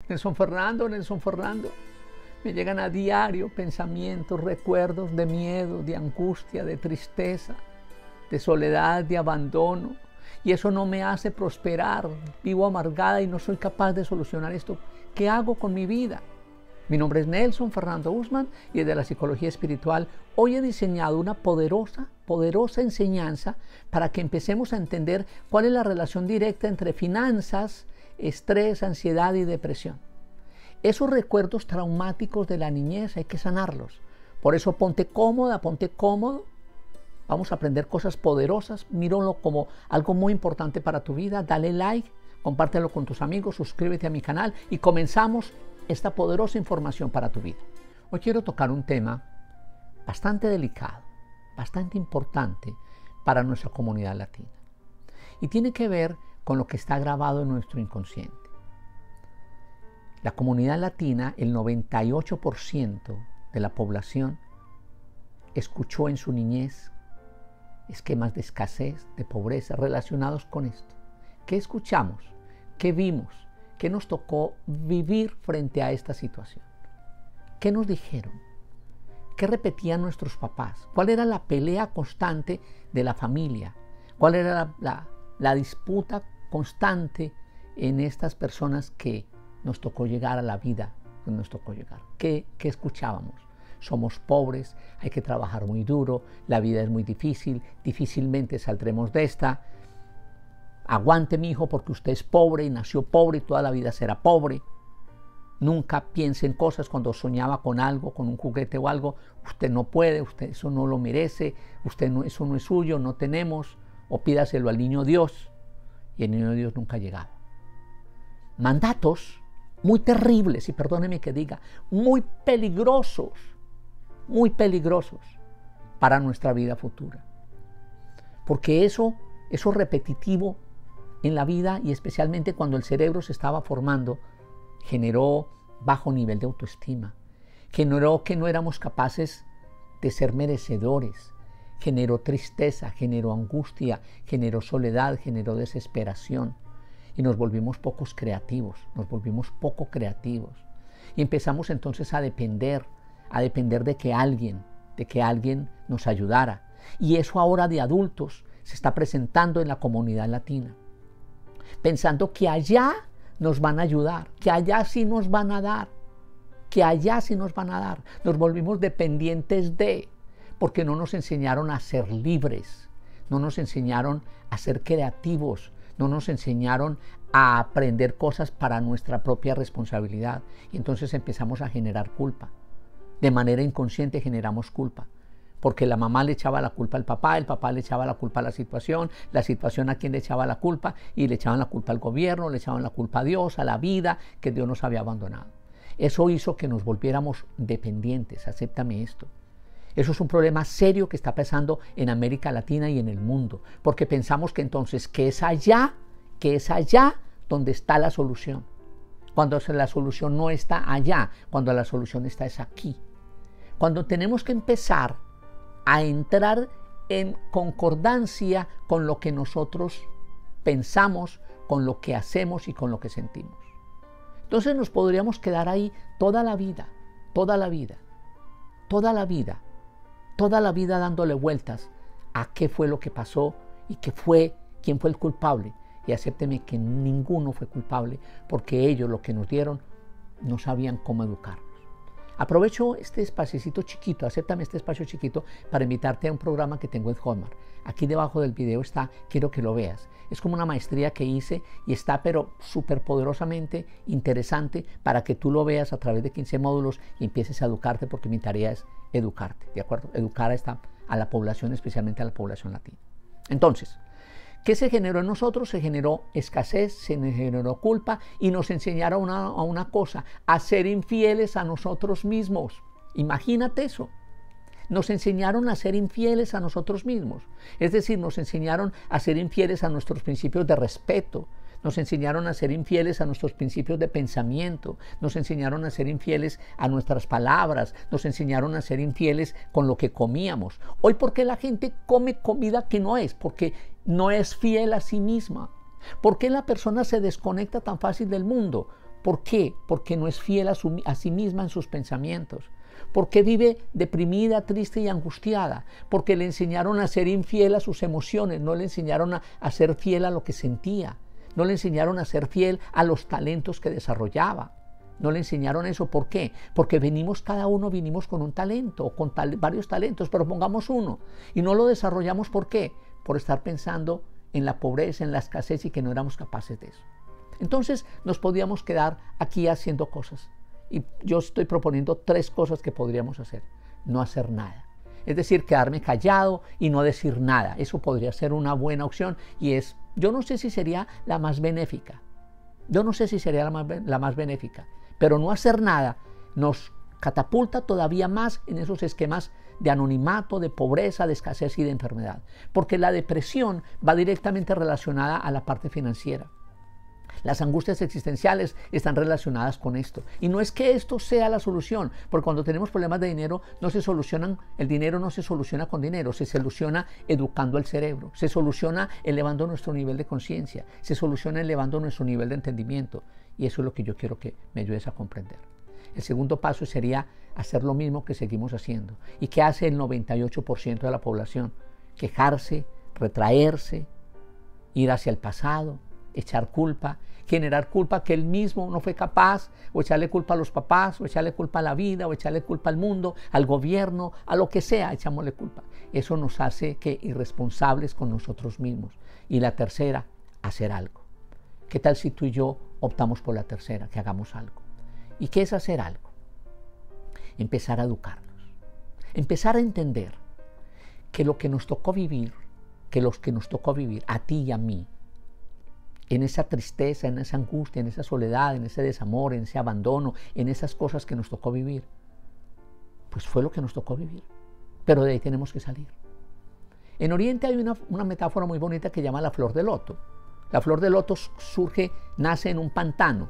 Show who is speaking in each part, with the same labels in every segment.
Speaker 1: Nelson Fernando. Me llegan a diario pensamientos, recuerdos de miedo, de angustia, de tristeza, de soledad, de abandono. Y eso no me hace prosperar. Vivo amargada y no soy capaz de solucionar esto. ¿Qué hago con mi vida? Mi nombre es Nelson Fernando Usman y desde la psicología espiritual hoy he diseñado una poderosa enseñanza para que empecemos a entender cuál es la relación directa entre finanzas, estrés, ansiedad y depresión. Esos recuerdos traumáticos de la niñez hay que sanarlos. Por eso ponte cómoda, ponte cómodo. Vamos a aprender cosas poderosas. Míralo como algo muy importante para tu vida. Dale like, compártelo con tus amigos, suscríbete a mi canal y comenzamos esta poderosa información para tu vida. Hoy quiero tocar un tema bastante delicado, bastante importante para nuestra comunidad latina. Y tiene que ver con lo que está grabado en nuestro inconsciente. La comunidad latina, el 98% de la población, escuchó en su niñez esquemas de escasez, de pobreza relacionados con esto. ¿Qué escuchamos? ¿Qué vimos? ¿Qué nos tocó vivir frente a esta situación? ¿Qué nos dijeron? ¿Qué repetían nuestros papás? ¿Cuál era la pelea constante de la familia? ¿Cuál era la disputa constante en estas personas que nos tocó llegar a la vida? Nos tocó llegar. ¿Qué escuchábamos? Somos pobres, hay que trabajar muy duro, la vida es muy difícil, difícilmente saldremos de esta. Aguante, mi hijo, porque usted es pobre y nació pobre y toda la vida será pobre. Nunca piense en cosas cuando soñaba con algo, con un juguete o algo. Usted no puede, usted eso no lo merece, eso no es suyo, no tenemos. O pídaselo al niño Dios. Y el niño Dios nunca ha llegado. Mandatos muy terribles, y perdóneme que diga, muy peligrosos para nuestra vida futura. Porque eso repetitivo en la vida y especialmente cuando el cerebro se estaba formando, generó bajo nivel de autoestima, generó que no éramos capaces de ser merecedores, generó tristeza, generó angustia, generó soledad, generó desesperación y nos volvimos poco creativos y empezamos entonces a depender de que alguien nos ayudara. Y eso ahora de adultos se está presentando en la comunidad latina, pensando que allá nos van a ayudar, que allá sí nos van a dar, Nos volvimos dependientes porque no nos enseñaron a ser libres, no nos enseñaron a ser creativos, no nos enseñaron a aprender cosas para nuestra propia responsabilidad. Y entonces empezamos a generar culpa. De manera inconsciente generamos culpa. Porque la mamá le echaba la culpa al papá, el papá le echaba la culpa a la situación a quien le echaba la culpa, y le echaban la culpa al gobierno, le echaban la culpa a Dios, a la vida, que Dios nos había abandonado. Eso hizo que nos volviéramos dependientes, acéptame esto. Eso es un problema serio que está pasando en América Latina y en el mundo, porque pensamos que entonces que es allá donde está la solución, cuando la solución no está allá, cuando la solución está es aquí. Cuando tenemos que empezar a entrar en concordancia con lo que nosotros pensamos, con lo que hacemos y con lo que sentimos. Entonces nos podríamos quedar ahí toda la vida dándole vueltas a qué fue lo que pasó y quién fue el culpable. Y acépteme que ninguno fue culpable, porque ellos lo que nos dieron no sabían cómo educarnos. Aprovecho este espacito chiquito, acéptame este espacio chiquito para invitarte a un programa que tengo en Hotmart. Aquí debajo del video está, quiero que lo veas. Es como una maestría que hice y está pero súper poderosamente interesante para que tú lo veas a través de 15 módulos y empieces a educarte, porque mi tarea es educarte, ¿de acuerdo? Educar a la población, especialmente a la población latina. Entonces, ¿qué se generó en nosotros? Se generó escasez, se generó culpa y nos enseñaron a una cosa, a ser infieles a nosotros mismos. Imagínate eso. Nos enseñaron a ser infieles a nosotros mismos. Es decir, nos enseñaron a ser infieles a nuestros principios de respeto. Nos enseñaron a ser infieles a nuestros principios de pensamiento. Nos enseñaron a ser infieles a nuestras palabras. Nos enseñaron a ser infieles con lo que comíamos. Hoy, ¿por qué la gente come comida que no es? Porque no es fiel a sí misma. ¿Por qué la persona se desconecta tan fácil del mundo? ¿Por qué? Porque no es fiel a sí misma en sus pensamientos. ¿Por qué vive deprimida, triste y angustiada? Porque le enseñaron a ser infiel a sus emociones, no le enseñaron a ser fiel a lo que sentía, no le enseñaron a ser fiel a los talentos que desarrollaba. No le enseñaron eso. ¿Por qué? Porque cada uno vinimos con un talento o con varios talentos, pero pongamos uno y no lo desarrollamos. ¿Por qué? Por estar pensando en la pobreza, en la escasez y que no éramos capaces de eso. Entonces nos podíamos quedar aquí haciendo cosas. Y yo estoy proponiendo 3 cosas que podríamos hacer. No hacer nada. Es decir, quedarme callado y no decir nada. Eso podría ser una buena opción y yo no sé si sería la más benéfica. Yo no sé si sería la más benéfica. Pero no hacer nada nos catapulta todavía más en esos esquemas de anonimato, de pobreza, de escasez y de enfermedad. Porque la depresión va directamente relacionada a la parte financiera. Las angustias existenciales están relacionadas con esto. Y no es que esto sea la solución, porque cuando tenemos problemas de dinero, el dinero no se soluciona con dinero, se soluciona educando el cerebro, se soluciona elevando nuestro nivel de conciencia, se soluciona elevando nuestro nivel de entendimiento. Y eso es lo que yo quiero que me ayudes a comprender. El segundo paso sería hacer lo mismo que seguimos haciendo. ¿Y qué hace el 98% de la población? Quejarse, retraerse, ir hacia el pasado, echar culpa, generar culpa que él mismo no fue capaz, o echarle culpa a los papás, o echarle culpa a la vida, o echarle culpa al mundo, al gobierno, a lo que sea, echámosle culpa. Eso nos hace irresponsables con nosotros mismos. Y la tercera, hacer algo. ¿Qué tal si tú y yo optamos por la tercera, que hagamos algo? ¿Y qué es hacer algo? Empezar a educarnos, empezar a entender que lo que nos tocó vivir, a ti y a mí, en esa tristeza, en esa angustia, en esa soledad, en ese desamor, en ese abandono, en esas cosas que nos tocó vivir, pues fue lo que nos tocó vivir. Pero de ahí tenemos que salir. En Oriente hay una metáfora muy bonita que llama la flor de loto. La flor de loto nace en un pantano,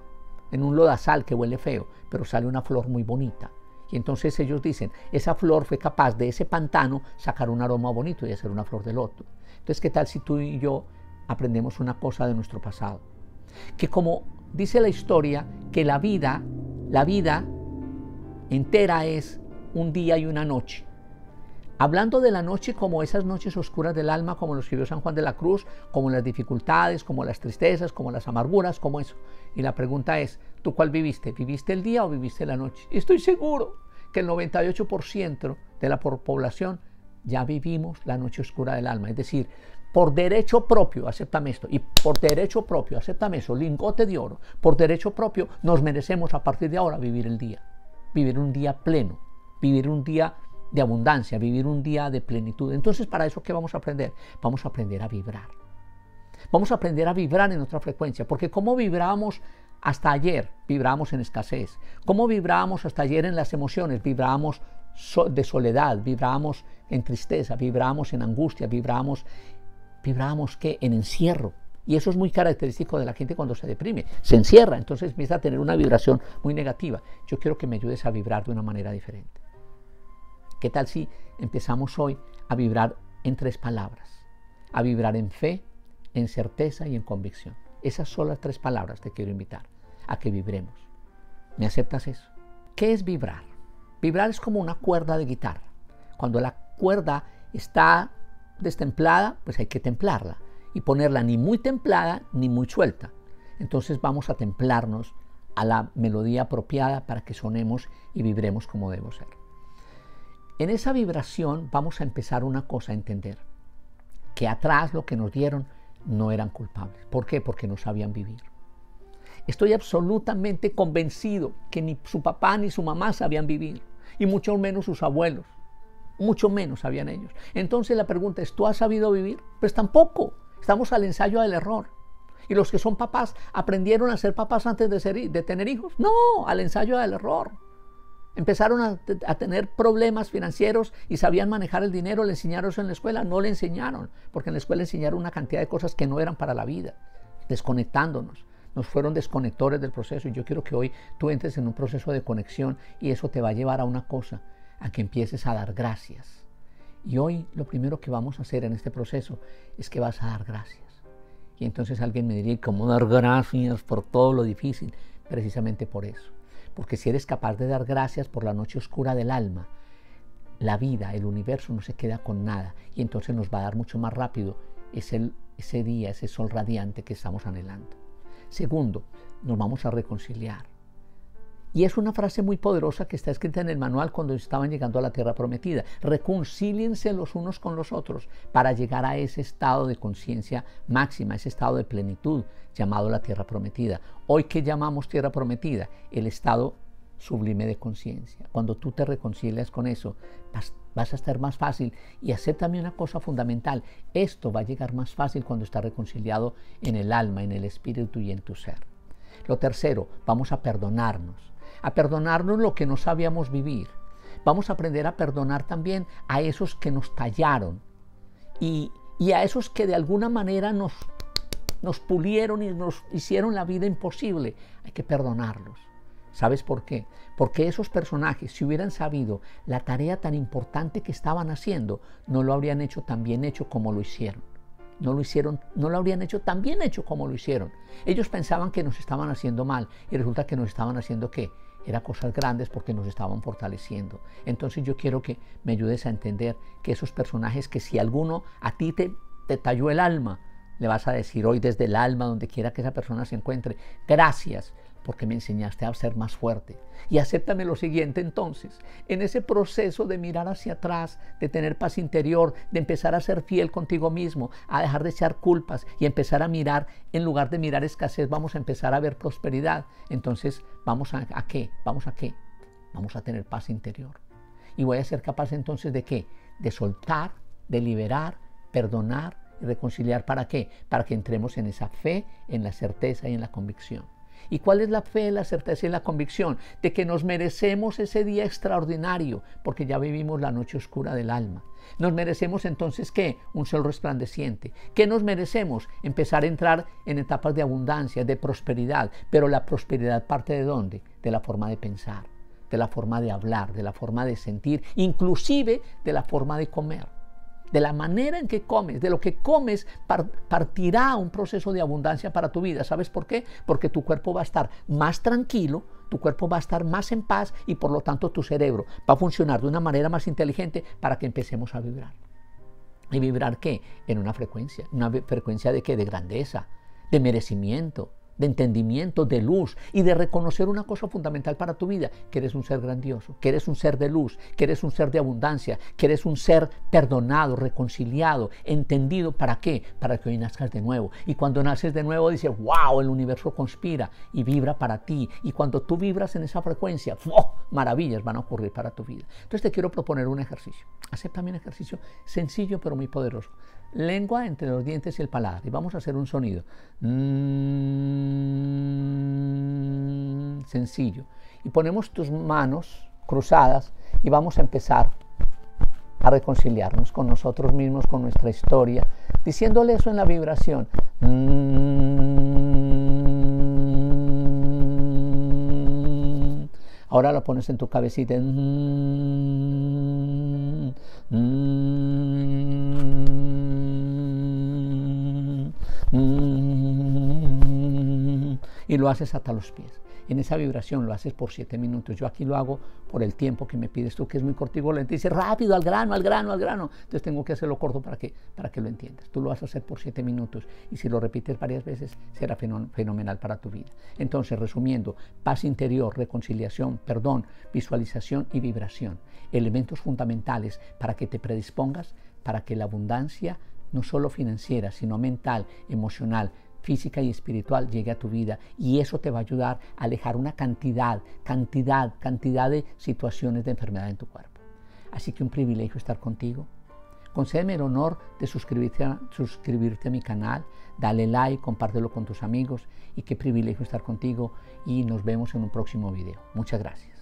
Speaker 1: en un lodazal que huele feo, pero sale una flor muy bonita. Y entonces ellos dicen, esa flor fue capaz de ese pantano sacar un aroma bonito y hacer una flor de loto. Entonces, ¿qué tal si tú y yo aprendemos una cosa de nuestro pasado? Que como dice la historia, que la vida entera es un día y una noche. Hablando de la noche como esas noches oscuras del alma, como lo escribió San Juan de la Cruz, como las dificultades, como las tristezas, como las amarguras, como eso. Y la pregunta es, ¿tú cuál viviste? ¿Viviste el día o viviste la noche? Y estoy seguro que el 98% de la población ya vivimos la noche oscura del alma. Es decir, por derecho propio, acéptame esto, y por derecho propio, acéptame eso, lingote de oro, por derecho propio nos merecemos a partir de ahora vivir el día. Vivir un día pleno, vivir un día de abundancia, vivir un día de plenitud. Entonces, para eso, ¿qué vamos a aprender? Vamos a aprender a vibrar. Vamos a aprender a vibrar en otra frecuencia, porque ¿cómo vibrábamos hasta ayer? Vibrábamos en escasez. ¿Cómo vibrábamos hasta ayer en las emociones? Vibrábamos de soledad, vibrábamos en tristeza, vibrábamos en angustia, vibrábamos ¿qué? En encierro. Y eso es muy característico de la gente cuando se deprime. Se encierra, entonces empieza a tener una vibración muy negativa. Yo quiero que me ayudes a vibrar de una manera diferente. ¿Qué tal si empezamos hoy a vibrar en 3 palabras? A vibrar en fe, en certeza y en convicción. Esas son las 3 palabras que te quiero invitar a que vibremos. ¿Me aceptas eso? ¿Qué es vibrar? Vibrar es como una cuerda de guitarra. Cuando la cuerda está destemplada, pues hay que templarla y ponerla ni muy templada ni muy suelta. Entonces vamos a templarnos a la melodía apropiada para que sonemos y vibremos como debo ser. En esa vibración vamos a empezar una cosa a entender, que atrás lo que nos dieron no eran culpables. ¿Por qué? Porque no sabían vivir. Estoy absolutamente convencido que ni su papá ni su mamá sabían vivir, y mucho menos sus abuelos, mucho menos sabían ellos. Entonces la pregunta es, ¿tú has sabido vivir? Pues tampoco, estamos al ensayo del error. ¿Y los que son papás aprendieron a ser papás antes de tener hijos? No, al ensayo del error. Empezaron a tener problemas financieros y sabían manejar el dinero. ¿Le enseñaron eso en la escuela? No le enseñaron, porque en la escuela enseñaron una cantidad de cosas que no eran para la vida, desconectándonos. Nos fueron desconectores del proceso, y yo quiero que hoy tú entres en un proceso de conexión, y eso te va a llevar a una cosa, a que empieces a dar gracias. Y hoy lo primero que vamos a hacer en este proceso es que vas a dar gracias. Y entonces alguien me diría, ¿cómo dar gracias por todo lo difícil? precisamente por eso. Porque si eres capaz de dar gracias por la noche oscura del alma, la vida, el universo no se queda con nada y entonces nos va a dar mucho más rápido ese día, ese sol radiante que estamos anhelando. Segundo, nos vamos a reconciliar. Y es una frase muy poderosa que está escrita en el manual cuando estaban llegando a la tierra prometida. Reconcíliense los unos con los otros para llegar a ese estado de conciencia máxima, ese estado de plenitud llamado la tierra prometida. Hoy, ¿qué llamamos tierra prometida? El estado sublime de conciencia. Cuando tú te reconcilias con eso, vas a estar más fácil. Y acéptame una cosa fundamental, esto va a llegar más fácil cuando estás reconciliado en el alma, en el espíritu y en tu ser. Lo tercero, vamos a perdonarnos lo que no sabíamos vivir. Vamos a aprender a perdonar también a esos que nos tallaron y a esos que de alguna manera nos pulieron y nos hicieron la vida imposible. Hay que perdonarlos. ¿Sabes por qué? Porque esos personajes, si hubieran sabido la tarea tan importante que estaban haciendo, no lo habrían hecho tan bien hecho como lo hicieron. No lo habrían hecho tan bien hecho como lo hicieron. Ellos pensaban que nos estaban haciendo mal y resulta que nos estaban haciendo ¿qué? Eran cosas grandes porque nos estaban fortaleciendo. Entonces yo quiero que me ayudes a entender que esos personajes que si alguno a ti te talló el alma, le vas a decir hoy desde el alma, donde quiera que esa persona se encuentre, gracias porque me enseñaste a ser más fuerte. Y acéptame lo siguiente entonces, en ese proceso de mirar hacia atrás, de tener paz interior, de empezar a ser fiel contigo mismo, a dejar de echar culpas y empezar a mirar, en lugar de mirar escasez, vamos a empezar a ver prosperidad. Entonces, ¿vamos a qué? ¿Vamos a qué? Vamos a tener paz interior. Y voy a ser capaz entonces ¿de qué? De soltar, de liberar, perdonar y reconciliar. ¿Para qué? Para que entremos en esa fe, en la certeza y en la convicción. ¿Y cuál es la fe, la certeza y la convicción? De que nos merecemos ese día extraordinario, porque ya vivimos la noche oscura del alma. Nos merecemos entonces, ¿qué? Un sol resplandeciente. ¿Qué nos merecemos? Empezar a entrar en etapas de abundancia, de prosperidad. Pero la prosperidad parte ¿de dónde? De la forma de pensar, de la forma de hablar, de la forma de sentir, inclusive de la forma de comer. De la manera en que comes, de lo que comes, partirá un proceso de abundancia para tu vida. ¿Sabes por qué? Porque tu cuerpo va a estar más tranquilo, tu cuerpo va a estar más en paz y por lo tanto tu cerebro va a funcionar de una manera más inteligente para que empecemos a vibrar. ¿Y vibrar qué? En una frecuencia de qué? De grandeza, de merecimiento, de entendimiento, de luz y de reconocer una cosa fundamental para tu vida, que eres un ser grandioso, que eres un ser de luz, que eres un ser de abundancia, que eres un ser perdonado, reconciliado, entendido. ¿Para qué? Para que hoy nazcas de nuevo. Y cuando naces de nuevo dices, wow, el universo conspira y vibra para ti. Y cuando tú vibras en esa frecuencia, ¡oh!, maravillas van a ocurrir para tu vida. Entonces te quiero proponer un ejercicio. Acéptame un ejercicio sencillo pero muy poderoso. Lengua entre los dientes y el paladar. Y vamos a hacer un sonido. Sencillo. Y ponemos tus manos cruzadas y vamos a empezar a reconciliarnos con nosotros mismos, con nuestra historia, diciéndole eso en la vibración. Ahora lo pones en tu cabecita. Y lo haces hasta los pies. En esa vibración lo haces por 7 minutos. Yo aquí lo hago por el tiempo que me pides tú, que es muy cortico. Lento. Dice rápido, al grano, al grano, al grano. Entonces tengo que hacerlo corto para que lo entiendas. Tú lo vas a hacer por 7 minutos y si lo repites varias veces será fenomenal para tu vida. Entonces, resumiendo, paz interior, reconciliación, perdón, visualización y vibración. Elementos fundamentales para que te predispongas para que la abundancia, no solo financiera, sino mental, emocional, física y espiritual llegue a tu vida, y eso te va a ayudar a alejar una cantidad de situaciones de enfermedad en tu cuerpo. Así que un privilegio estar contigo. Concédeme el honor de suscribirte a mi canal, dale like, compártelo con tus amigos y qué privilegio estar contigo y nos vemos en un próximo video. Muchas gracias.